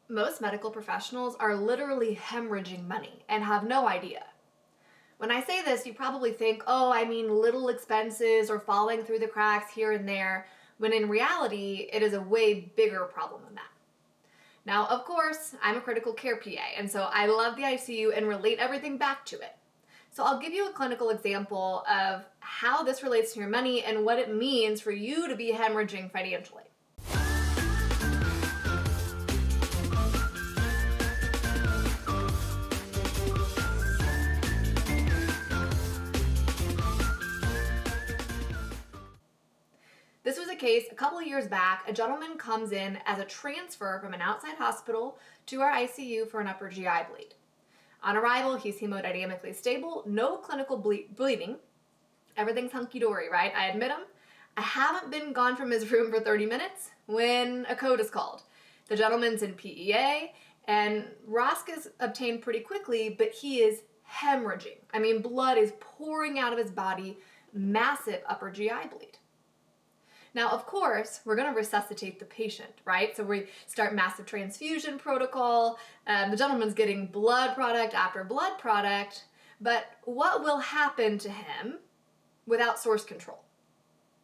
Most medical professionals are literally hemorrhaging money and have no idea. When I say this, you probably think, oh, I mean little expenses or falling through the cracks here and there, when in reality, it is a way bigger problem than that. Now, of course, I'm a critical care PA, and so I love the ICU and relate everything back to it. So I'll give you a clinical example of how this relates to your money and what it means for you to be hemorrhaging financially. This was a case a couple of years back. A gentleman comes in as a transfer from an outside hospital to our ICU for an upper GI bleed. On arrival, he's hemodynamically stable, no clinical bleeding. Everything's hunky-dory, right? I admit him. I haven't been gone from his room for 30 minutes when a code is called. The gentleman's in PEA, and ROSC is obtained pretty quickly, but he is hemorrhaging. I mean, blood is pouring out of his body, massive upper GI bleed. Now, of course, we're going to resuscitate the patient, right? So we start massive transfusion protocol. The gentleman's getting blood product after blood product. But what will happen to him without source control?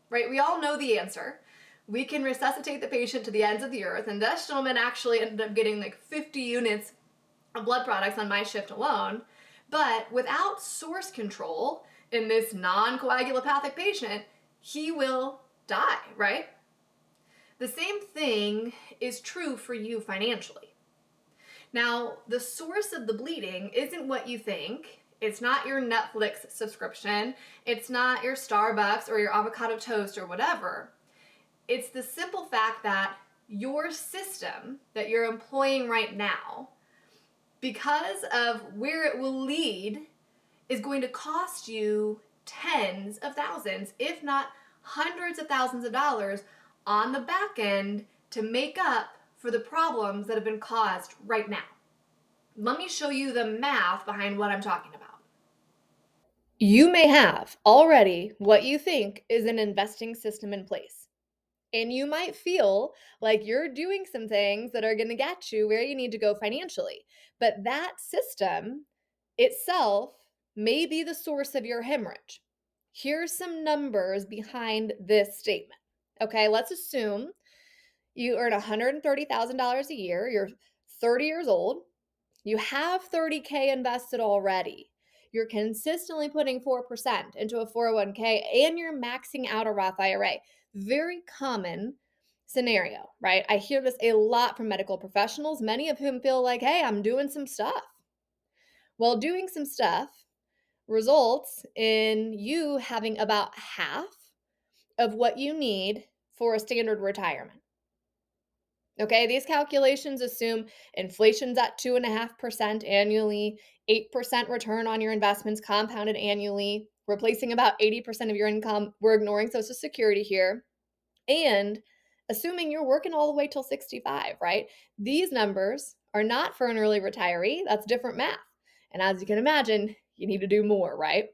Right? We all know the answer. We can resuscitate the patient to the ends of the earth. And this gentleman actually ended up getting like 50 units of blood products on my shift alone. But without source control in this non-coagulopathic patient, he will die, right? The same thing is true for you financially. Now, the source of the bleeding isn't what you think. It's not your Netflix subscription. It's not your Starbucks or your avocado toast or whatever. It's the simple fact that your system that you're employing right now, because of where it will lead, is going to cost you tens of thousands, if not hundreds of thousands of dollars on the back end to make up for the problems that have been caused right now. Let me show you the math behind what I'm talking about. You may have already what you think is an investing system in place. And you might feel like you're doing some things that are going to get you where you need to go financially. But that system itself may be the source of your hemorrhage. Here's some numbers behind this statement. Okay, let's assume you earn $130,000 a year, you're 30 years old, you have 30K invested already. You're consistently putting 4% into a 401k and you're maxing out a Roth IRA. Very common scenario, right? I hear this a lot from medical professionals, many of whom feel like, hey, I'm doing some stuff. Well, doing some stuff results in you having about half of what you need for a standard retirement. Okay, these calculations assume inflation's at 2.5% annually, 8% return on your investments compounded annually, replacing about 80% of your income. We're ignoring Social Security here. And assuming you're working all the way till 65, right? These numbers are not for an early retiree. That's different math. And as you can imagine, you need to do more, right?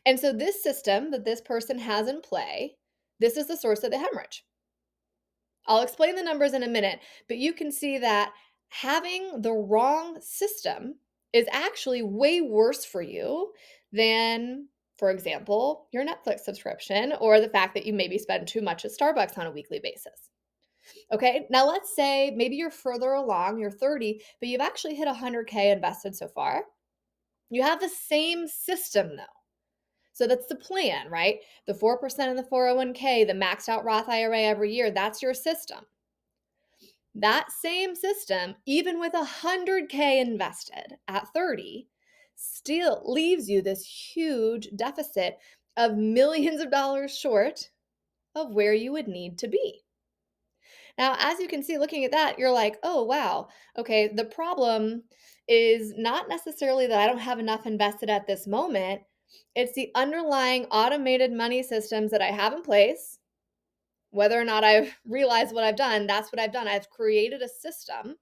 And so this system that this person has in play, this is the source of the hemorrhage. I'll explain the numbers in a minute, but you can see that having the wrong system is actually way worse for you than, for example, your Netflix subscription or the fact that you maybe spend too much at Starbucks on a weekly basis. Okay, now let's say maybe you're further along, you're 30, but you've actually hit 100K invested so far. You have the same system though. So that's the plan, right? The 4% in the 401k, the maxed out Roth IRA every year, that's your system. That same system, even with 100K invested at 30, still leaves you this huge deficit of millions of dollars short of where you would need to be. Now, as you can see, looking at that, you're like, oh, wow. Okay, the problem is not necessarily that I don't have enough invested at this moment. It's the underlying automated money systems that I have in place. Whether or not I've realized what I've done, that's what I've done. I've created a system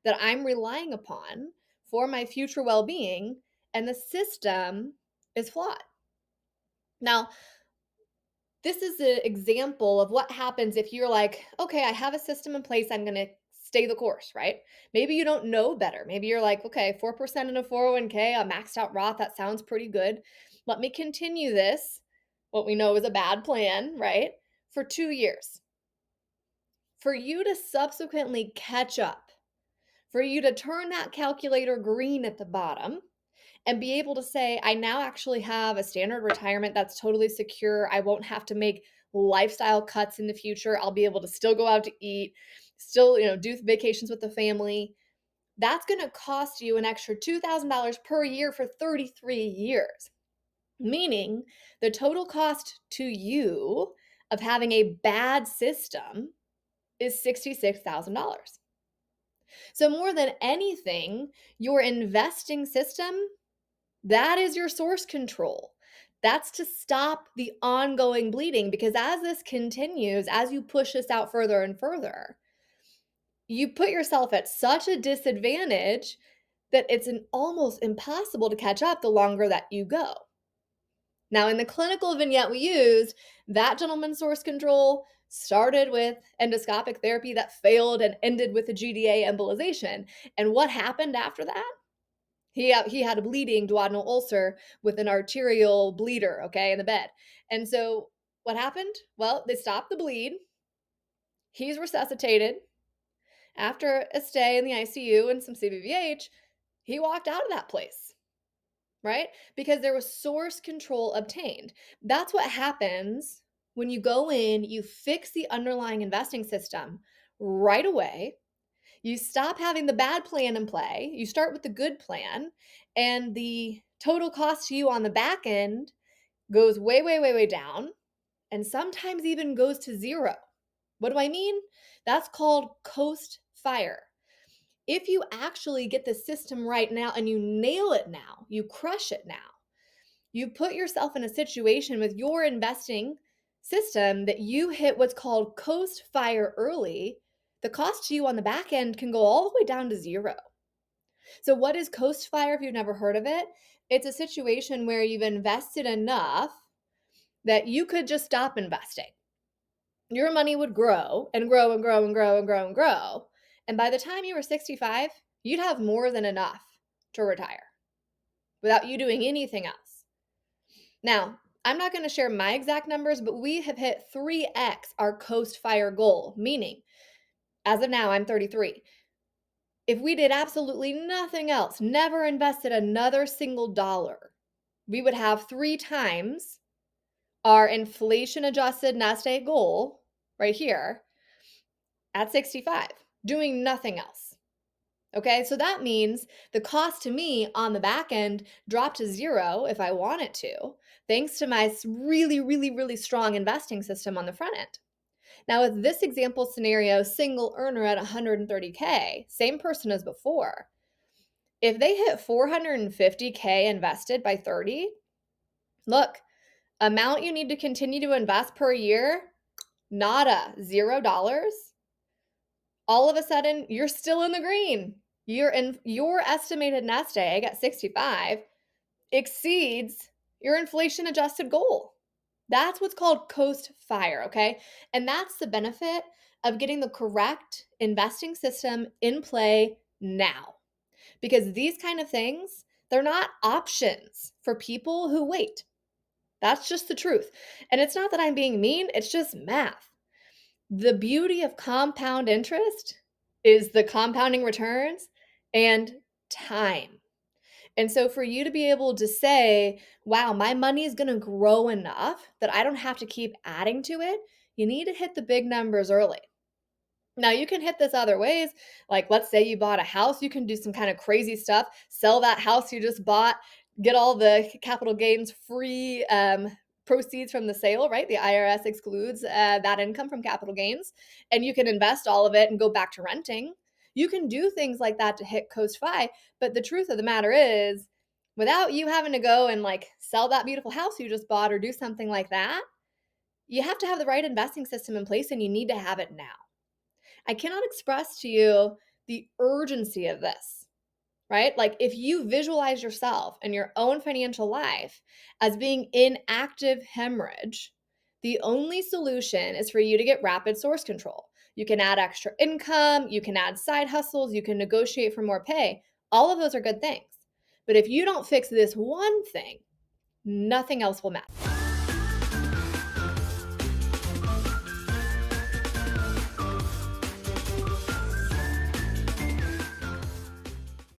that I'm relying upon for my future well-being, and the system is flawed. Now, this is an example of what happens if you're like, okay, I have a system in place. I'm going to stay the course, right? Maybe you don't know better. Maybe you're like, okay, 4% in a 401k, a maxed out Roth, that sounds pretty good. Let me continue this, what we know is a bad plan, right? For 2 years. For you to subsequently catch up, for you to turn that calculator green at the bottom and be able to say, I now actually have a standard retirement that's totally secure. I won't have to make lifestyle cuts in the future. I'll be able to still go out to eat, still, do vacations with the family. That's going to cost you an extra $2,000 per year for 33 years. Meaning the total cost to you of having a bad system is $66,000. So more than anything, your investing system, that is your source control. That's to stop the ongoing bleeding, because as this continues, as you push this out further and further, you put yourself at such a disadvantage that it's almost impossible to catch up the longer that you go. Now, in the clinical vignette we used, that gentleman's source control started with endoscopic therapy that failed and ended with a GDA embolization. And what happened after that? He had a bleeding duodenal ulcer with an arterial bleeder, okay, in the bed. And so what happened? Well, they stopped the bleed. He's resuscitated. After a stay in the ICU and some CVVH, he walked out of that place, right? Because there was source control obtained. That's what happens when you go in, you fix the underlying investing system right away. You stop having the bad plan in play. You start with the good plan, and the total cost to you on the back end goes way, way, way, way down, and sometimes even goes to zero. What do I mean? That's called coast fire. If you actually get the system right now and you nail it now, you crush it now, you put yourself in a situation with your investing system that you hit what's called coast fire early, the cost to you on the back end can go all the way down to zero. So what is coast fire if you've never heard of it? It's a situation where you've invested enough that you could just stop investing. Your money would grow and grow and grow and grow and grow and grow. And by the time you were 65, you'd have more than enough to retire without you doing anything else. Now, I'm not going to share my exact numbers, but we have hit 3x our coast fire goal, meaning as of now, I'm 33. If we did absolutely nothing else, never invested another single dollar, we would have 3 times our inflation adjusted nest egg goal right here at 65, doing nothing else. Okay, so that means the cost to me on the back end dropped to zero if I want it to, thanks to my really, really, really strong investing system on the front end. Now, with this example scenario, single earner at 130K, same person as before, if they hit 450K invested by 30, look, amount you need to continue to invest per year, nada, $0. All of a sudden, you're still in the green. Your estimated nest egg at 65 exceeds your inflation adjusted goal. That's what's called coast fire, okay? And that's the benefit of getting the correct investing system in play now. Because these kind of things, they're not options for people who wait. That's just the truth. And it's not that I'm being mean, it's just math. The beauty of compound interest is the compounding returns and time. And so for you to be able to say, wow, my money is going to grow enough that I don't have to keep adding to it, you need to hit the big numbers early. Now, you can hit this other ways. Like, let's say you bought a house, you can do some kind of crazy stuff, sell that house you just bought, get all the capital gains free proceeds from the sale, right? The IRS excludes that income from capital gains, and you can invest all of it and go back to renting. You can do things like that to hit Coast Fi, but the truth of the matter is, without you having to go and like sell that beautiful house you just bought or do something like that, you have to have the right investing system in place, and you need to have it now. I cannot express to you the urgency of this, right? Like if you visualize yourself and your own financial life as being in active hemorrhage, the only solution is for you to get rapid source control. You can add extra income, you can add side hustles, you can negotiate for more pay. All of those are good things. But if you don't fix this one thing, nothing else will matter.